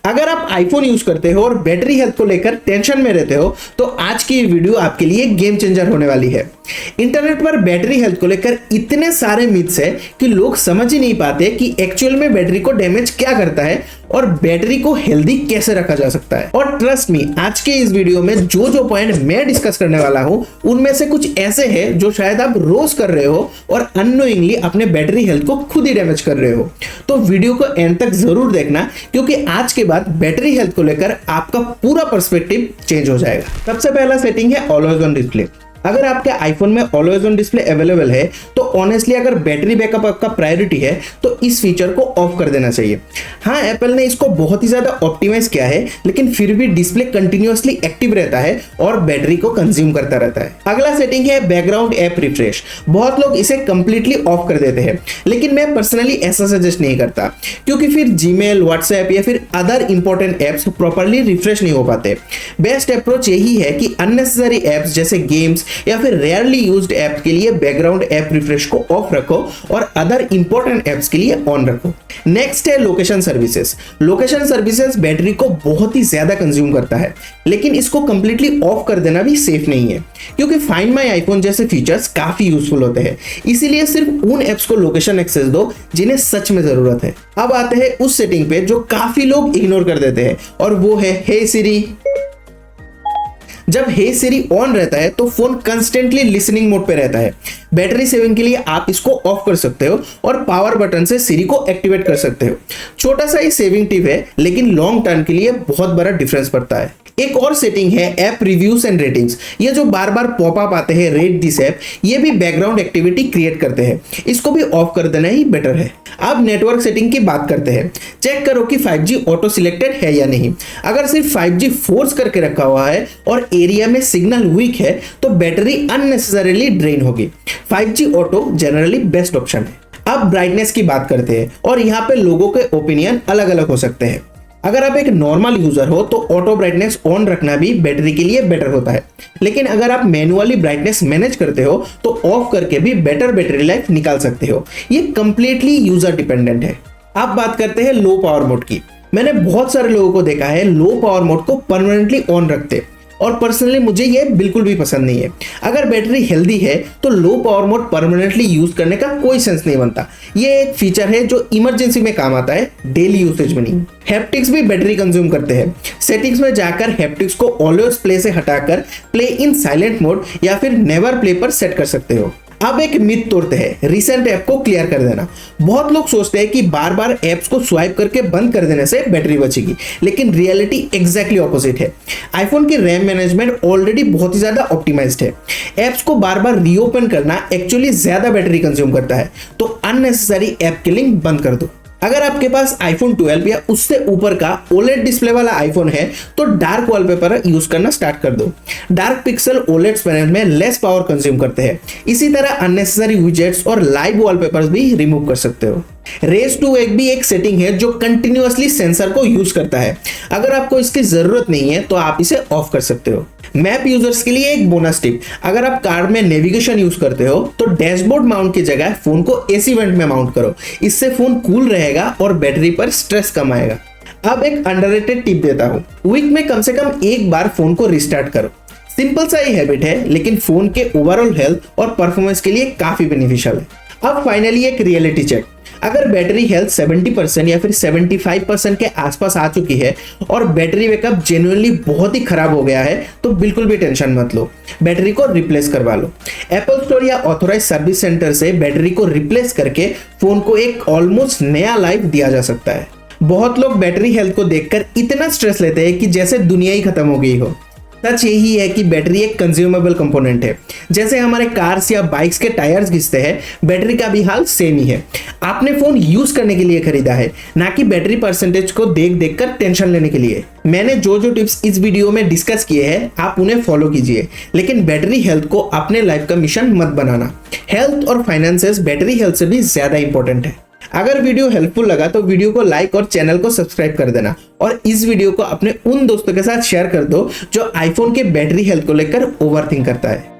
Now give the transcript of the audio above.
अगर आप iPhone use करते हो और बैटरी हेल्थ को लेकर टेंशन में रहते हो तो आज की ये वीडियो आपके लिए गेम चेंजर होने वाली है। इंटरनेट पर बैटरी हेल्थ को लेकर इतने सारे मिथ्स है कि लोग समझ ही नहीं पाते कि एक्चुअल में बैटरी को डैमेज क्या करता है और बैटरी को हेल्दी कैसे रखा जा सकता है। और ट्रस्ट मी, आज के इस वीडियो में जो पॉइंट मैं डिस्कस करने वाला हूं उनमें से कुछ ऐसे हैं जो शायद आप रोज कर रहे हो और अननोइंगली अपने बैटरी हेल्थ को खुद ही डैमेज कर रहे हो। तो वीडियो को एंड तक जरूर देखना, क्योंकि आज के बाद बैटरी हेल्थ को लेकर आपका पूरा पर्सपेक्टिव चेंज हो जाएगा। सबसे पहला सेटिंग है ऑलवेज ऑन डिस्प्ले। अगर आपके आईफोन में ऑलवेज ऑन डिस्प्ले अवेलेबल है तो ऑनेस्टली अगर बैटरी बैकअप आपका प्रायोरिटी है तो इस फीचर को ऑफ कर देना चाहिए। हाँ, एप्पल ने इसको बहुत ही ज्यादा ऑप्टिमाइज किया है, लेकिन फिर भी डिस्प्ले कंटिन्यूअसली एक्टिव रहता है और बैटरी को कंज्यूम करता रहता है। अगला सेटिंग है बैकग्राउंड ऐप रिफ्रेश। बहुत लोग इसे कंप्लीटली ऑफ कर देते हैं, लेकिन मैं पर्सनली ऐसा सजेस्ट नहीं करता, क्योंकि फिर जीमेल, व्हाट्सएप या फिर other important apps properly refresh नहीं हो पाते। बेस्ट अप्रोच यही है कि अननेसेसरी एप्स जैसे गेम्स या फिर रेयरली यूज्ड ऐप के लिए बैकग्राउंड ऐप रिफ्रेश को ऑफ रखो और अदर इंपॉर्टेंट ऐप्स के लिए ऑन रखो। नेक्स्ट है location services. Location services battery को बहुत ही ज्यादा कंज्यूम करता है, लेकिन इसको कंप्लीटली ऑफ कर देना भी सेफ नहीं है, क्योंकि फाइंड माय आईफोन जैसे फीचर्स काफी यूजफुल होते हैं। इसीलिए सिर्फ उन ऐप्स को लोकेशन एक्सेस दो जिन्हें सच में जरूरत है। अब आते हैं उस सेटिंग पे जो काफी लोग इग्नोर कर देते हैं, और वो है हे सिरी। जब हे सिरी ऑन रहता है तो फोन कंस्टेंटली लिसनिंग मोड पे रहता है। बैटरी सेविंग के लिए आप इसको ऑफ कर सकते हो और पावर बटन से सिरी को एक्टिवेट कर सकते हो। छोटा सा ही सेविंग टिप है, लेकिन लॉन्ग टर्म के लिए बहुत बड़ा डिफरेंस पड़ता है। एक और सेटिंग है ऐप रिव्यूज एंड रेटिंग्स। ये जो बार बार पॉपअप आते हैं रेट दिस ऐप, ये भी बैकग्राउंड एक्टिविटी क्रिएट करते हैं। इसको भी ऑफ कर देना ही बेटर है। अब नेटवर्क सेटिंग की बात करते हैं। चेक करो कि 5G ऑटो सिलेक्टेड है या नहीं। अगर सिर्फ 5G फोर्स करके रखा हुआ है और एरिया में सिग्नल वीक है तो बैटरी अननेसेसरीली ड्रेन होगी। 5G auto generally best option है। अब ब्राइटनेस की बात करते हैं, और यहाँ पे लोगों के ओपिनियन अलग अलग हो सकते हैं। अगर आप एक नॉर्मल यूजर हो तो ऑटो ब्राइटनेस ऑन रखना भी बैटरी के लिए बेटर होता है, लेकिन अगर आप मैन्युअली ब्राइटनेस मैनेज करते हो तो ऑफ करके भी बेटर बैटरी लाइफ निकाल सकते हो। ये कंप्लीटली यूजर डिपेंडेंट है। अब बात करते हैं लो पावर मोड की। मैंने बहुत सारे लोगों को देखा है लो पावर मोड को परमानेंटली ऑन रखते, और पर्सनली मुझे ये बिल्कुल भी पसंद नहीं है। अगर बैटरी हेल्दी है तो low power mode permanently use करने का कोई सेंस नहीं बनता। ये एक फीचर है जो इमरजेंसी में काम आता है, डेली यूसेज में नहीं। हैप्टिक्स भी बैटरी कंज्यूम करते हैं। सेटिंग्स में जाकर हैप्टिक्स को ऑलवेज प्ले से हटाकर प्ले इन साइलेंट मोड या फिर नेवर प्ले पर सेट कर सकते हो। अब एक मिथ तोड़ते हैं, रिसेंट ऐप को क्लियर कर देना। बहुत लोग सोचते हैं कि बार बार ऐप्स को स्वाइप करके बंद कर देने से बैटरी बचेगी, लेकिन रियलिटी एग्जैक्टली ऑपोजिट है। आईफोन की रैम मैनेजमेंट ऑलरेडी बहुत ही ज्यादा ऑप्टिमाइज्ड है। ऐप्स को बार बार रीओपन करना एक्चुअली ज्यादा बैटरी कंज्यूम करता है, तो अननेसेसरी ऐप किलिंग बंद कर दो। अगर आपके पास आईफोन 12 या उससे ऊपर का ओलेड डिस्प्ले वाला आईफोन है तो डार्क वॉलपेपर यूज करना स्टार्ट कर दो। डार्क पिक्सल ओलेड पैनल में लेस पावर कंज्यूम करते हैं। इसी तरह अननेसेसरी विजेट्स और लाइव वॉलपेपर्स भी रिमूव कर सकते हो। रेज टू वेक भी एक सेटिंग है जो कंटिन्यूअसली सेंसर को यूज करता है। अगर आपको इसकी जरूरत नहीं है तो आप इसे ऑफ कर सकते हो। मैप यूजर्स के लिए एक बोनस टिप, अगर आप कार में नेविगेशन यूज करते हो तो डैशबोर्ड माउंट की जगह फोन को एसी वेंट में माउंट करो। इससे फोन कूल रहेगा और बैटरी पर स्ट्रेस कम आएगा। अब एक अंडररेटेड टिप देता हूँ, वीक में कम से कम एक बार फोन को रिस्टार्ट करो। सिंपल सा ही हैबिट है, लेकिन फोन के ओवरऑल हेल्थ और परफॉर्मेंस के लिए काफी बेनिफिशियल है। अब फाइनली एक रियलिटी चेक। अगर बैटरी हेल्थ 70% या फिर 75% के आसपास आ चुकी है और बैटरी बैकअप जेन्युइनली बहुत ही खराब हो गया है तो बिल्कुल भी टेंशन मत लो, बैटरी को रिप्लेस करवा लो। एप्पल स्टोर या ऑथोराइज सर्विस सेंटर से बैटरी को रिप्लेस करके फोन को एक ऑलमोस्ट नया लाइफ दिया जा सकता है। बहुत लोग बैटरी हेल्थ को देखकर इतना स्ट्रेस लेते हैं कि जैसे दुनिया ही खत्म हो गई हो। सच यही है कि बैटरी एक कंज्यूमेबल कंपोनेंट है। जैसे हमारे कार्स या बाइक्स के टायर्स घिसते हैं, बैटरी का भी हाल सेम ही है। आपने फोन यूज करने के लिए खरीदा है, ना कि बैटरी परसेंटेज को देख देख कर टेंशन लेने के लिए। मैंने जो टिप्स इस वीडियो में डिस्कस किए हैं आप उन्हें फॉलो कीजिए, लेकिन बैटरी हेल्थ को अपने लाइफ का मिशन मत बनाना। हेल्थ और फाइनेंसेस बैटरी हेल्थ से भी ज्यादा इंपॉर्टेंट है। अगर वीडियो हेल्पफुल लगा तो वीडियो को लाइक और चैनल को सब्सक्राइब कर देना, और इस वीडियो को अपने उन दोस्तों के साथ शेयर कर दो जो आईफोन के बैटरी हेल्थ को लेकर ओवरथिंक करता है।